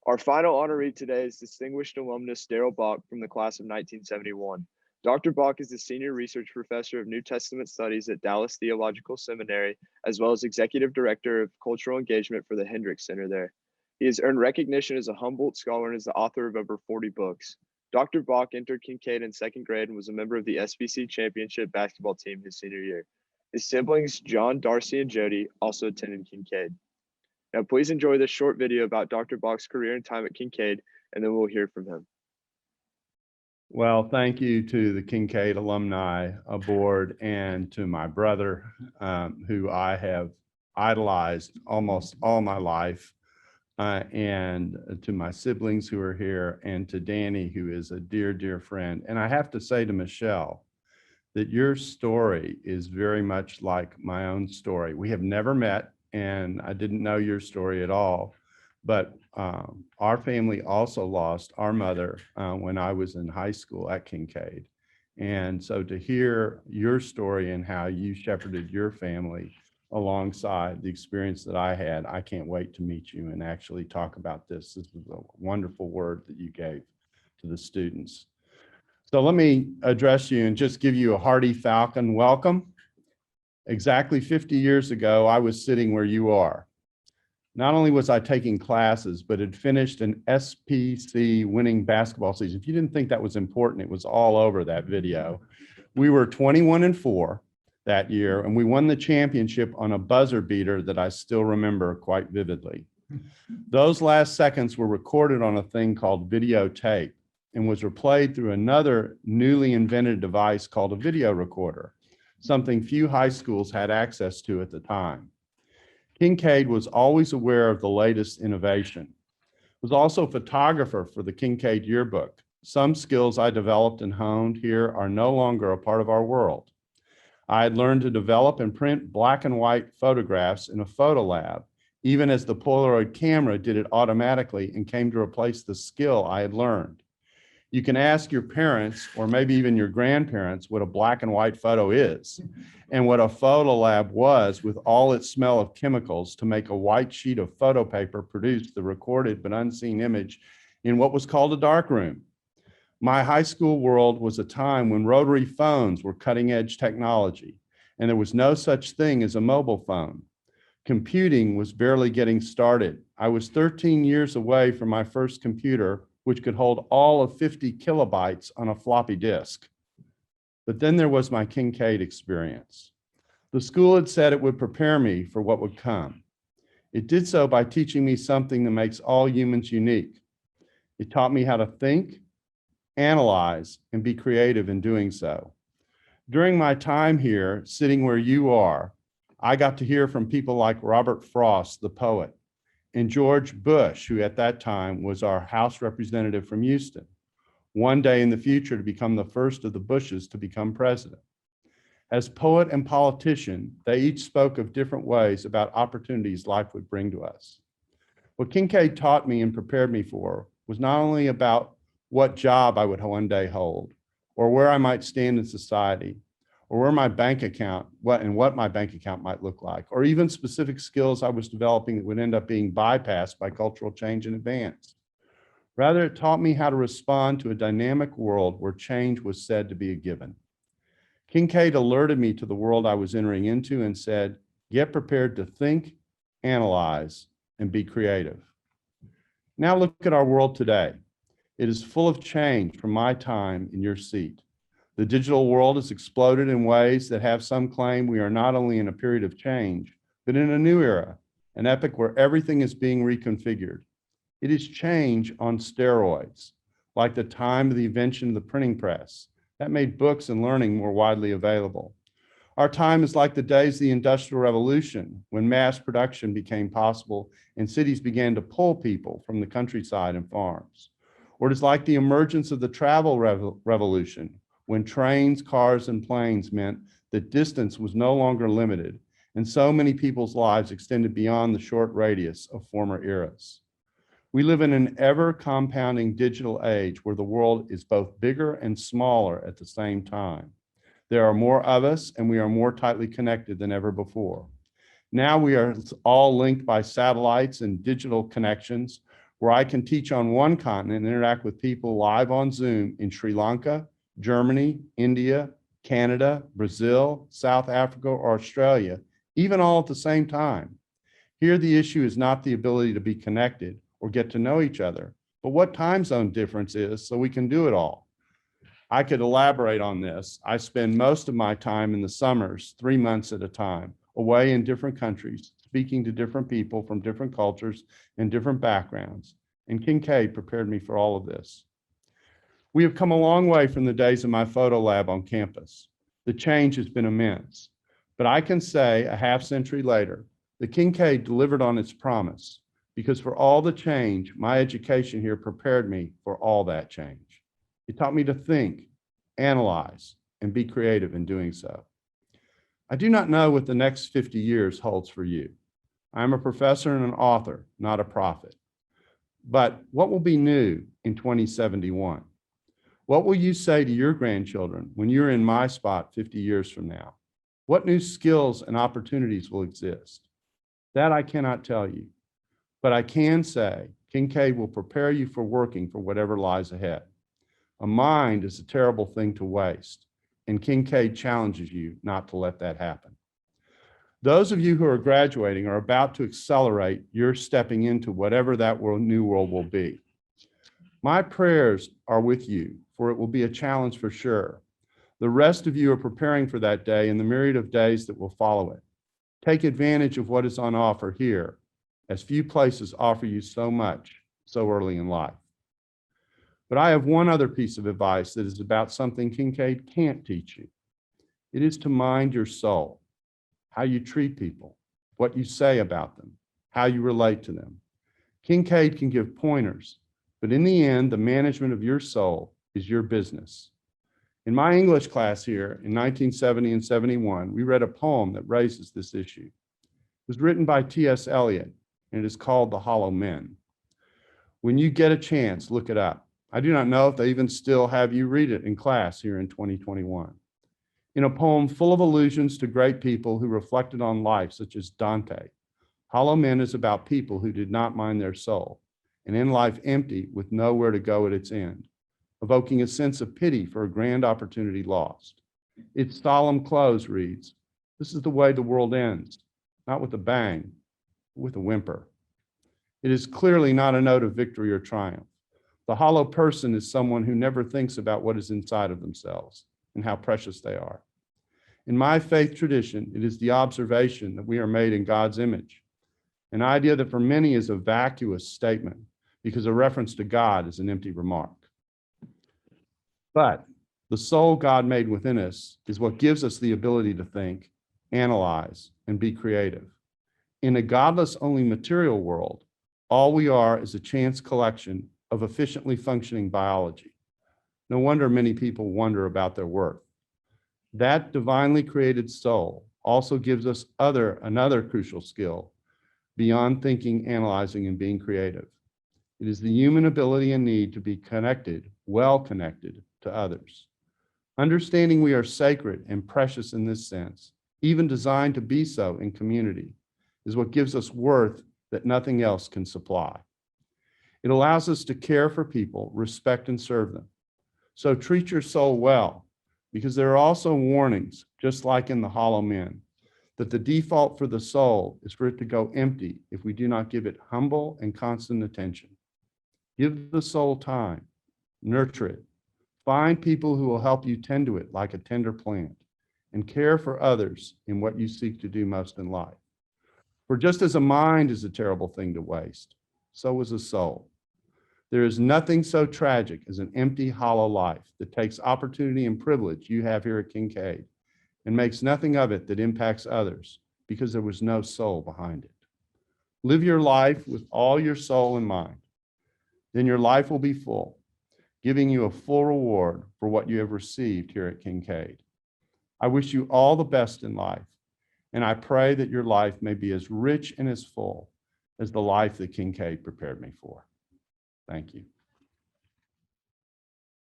Our final honoree today is Distinguished Alumnus Darrell Bock from the class of 1971. Dr. Bach is the Senior Research Professor of New Testament Studies at Dallas Theological Seminary, as well as Executive Director of Cultural Engagement for the Hendricks Center there. He has earned recognition as a Humboldt Scholar and is the author of over 40 books. Dr. Bach entered Kinkaid in second grade and was a member of the SBC Championship basketball team his senior year. His siblings, John, Darcy, and Jody, also attended Kinkaid. Now, please enjoy this short video about Dr. Bach's career and time at Kinkaid, and then we'll hear from him. Well, thank you to the Kinkaid Alumni Board and to my brother, who I have idolized almost all my life, and to my siblings who are here, and to Danny, who is a dear, dear friend. And I have to say to Michelle that your story is very much like my own story. We have never met, and I didn't know your story at all, but our family also lost our mother when I was in high school at Kinkaid. And so to hear your story and how you shepherded your family alongside the experience that I had, I can't wait to meet you and actually talk about this. This was a wonderful word that you gave to the students. So let me address you and just give you a hearty Falcon welcome. Exactly 50 years ago, I was sitting where you are. Not only was I taking classes, but had finished an SPC winning basketball season. If you didn't think that was important, it was all over that video. We were 21-4 that year, and we won the championship on a buzzer beater that I still remember quite vividly. Those last seconds were recorded on a thing called videotape and was replayed through another newly invented device called a video recorder, something few high schools had access to at the time. Kinkaid was always aware of the latest innovation. Was also a photographer for the Kinkaid yearbook. Some skills I developed and honed here are no longer a part of our world. I had learned to develop and print black and white photographs in a photo lab, even as the Polaroid camera did it automatically and came to replace the skill I had learned. You can ask your parents, or maybe even your grandparents, what a black and white photo is and what a photo lab was with all its smell of chemicals to make a white sheet of photo paper produce the recorded but unseen image in what was called a darkroom. My high school world was a time when rotary phones were cutting edge technology, and there was no such thing as a mobile phone. Computing was barely getting started. I was 13 years away from my first computer, which could hold all of 50 kilobytes on a floppy disk. But then there was my Kinkaid experience. The school had said it would prepare me for what would come. It did so by teaching me something that makes all humans unique. It taught me how to think, analyze, and be creative in doing so. During my time here, sitting where you are, I got to hear from people like Robert Frost, the poet, and George Bush, who at that time was our House representative from Houston, one day in the future to become the first of the Bushes to become president. As poet and politician, they each spoke of different ways about opportunities life would bring to us. What Kinkaid taught me and prepared me for was not only about what job I would one day hold, or where I might stand in society, or where my bank account, what my bank account might look like, or even specific skills I was developing that would end up being bypassed by cultural change in advance. Rather, it taught me how to respond to a dynamic world where change was said to be a given. Kinkaid alerted me to the world I was entering into and said, get prepared to think, analyze, and be creative. Now look at our world today. It is full of change from my time in your seat. The digital world has exploded in ways that have some claim we are not only in a period of change, but in a new era, an epoch where everything is being reconfigured. It is change on steroids, like the time of the invention of the printing press. That made books and learning more widely available. Our time is like the days of the Industrial Revolution, when mass production became possible and cities began to pull people from the countryside and farms. Or it is like the emergence of the travel revolution, when trains, cars, and planes meant that distance was no longer limited, and so many people's lives extended beyond the short radius of former eras. We live in an ever-compounding digital age where the world is both bigger and smaller at the same time. There are more of us, and we are more tightly connected than ever before. Now we are all linked by satellites and digital connections where I can teach on one continent and interact with people live on Zoom in Sri Lanka, Germany, India, Canada, Brazil, South Africa, or Australia, even all at the same time. Here, the issue is not the ability to be connected or get to know each other, but what time zone difference is so we can do it all. I could elaborate on this. I spend most of my time in the summers, 3 months at a time, away in different countries, speaking to different people from different cultures and different backgrounds. And Kinkaid prepared me for all of this. We have come a long way from the days of my photo lab on campus. The change has been immense, but I can say a half century later, the Kinkaid delivered on its promise, because for all the change, my education here prepared me for all that change. It taught me to think, analyze, and be creative in doing so. I do not know what the next 50 years holds for you. I am a professor and an author, not a prophet. But what will be new in 2071? What will you say to your grandchildren when you're in my spot 50 years from now? What new skills and opportunities will exist? That I cannot tell you, but I can say Kinkaid will prepare you for working for whatever lies ahead. A mind is a terrible thing to waste, and Kinkaid challenges you not to let that happen. Those of you who are graduating are about to accelerate your stepping into whatever that new world will be. My prayers are with you, for it will be a challenge for sure. The rest of you are preparing for that day and the myriad of days that will follow it. Take advantage of what is on offer here, as few places offer you so much so early in life. But I have one other piece of advice that is about something Kinkaid can't teach you. It is to mind your soul, how you treat people, what you say about them, how you relate to them. Kinkaid can give pointers, but in the end, the management of your soul is your business. In my English class here in 1970 and 71, we read a poem that raises this issue. It was written by T.S. Eliot, and it is called The Hollow Men. When you get a chance, look it up. I do not know if they even still have you read it in class here in 2021. In a poem full of allusions to great people who reflected on life, such as Dante, Hollow Men is about people who did not mind their soul, and in life empty with nowhere to go at its end, evoking a sense of pity for a grand opportunity lost. Its solemn close reads, "This is the way the world ends, not with a bang, but with a whimper." It is clearly not a note of victory or triumph. The hollow person is someone who never thinks about what is inside of themselves and how precious they are. In my faith tradition, it is the observation that we are made in God's image, an idea that for many is a vacuous statement because a reference to God is an empty remark. But the soul God made within us is what gives us the ability to think, analyze, and be creative. In a godless-only material world, all we are is a chance collection of efficiently functioning biology. No wonder many people wonder about their worth. That divinely created soul also gives us another crucial skill beyond thinking, analyzing, and being creative. It is the human ability and need to be connected, well connected to others. Understanding we are sacred and precious in this sense, even designed to be so in community, is what gives us worth that nothing else can supply. It allows us to care for people, respect, and serve them. So treat your soul well, because there are also warnings, just like in the Hollow Men, that the default for the soul is for it to go empty if we do not give it humble and constant attention. Give the soul time, nurture it, find people who will help you tend to it like a tender plant, and care for others in what you seek to do most in life. For just as a mind is a terrible thing to waste, so is a soul. There is nothing so tragic as an empty, hollow life that takes opportunity and privilege you have here at Kinkaid and makes nothing of it that impacts others because there was no soul behind it. Live your life with all your soul in mind. Then your life will be full, giving you a full reward for what you have received here at Kinkaid. I wish you all the best in life, and I pray that your life may be as rich and as full as the life that Kinkaid prepared me for. Thank you.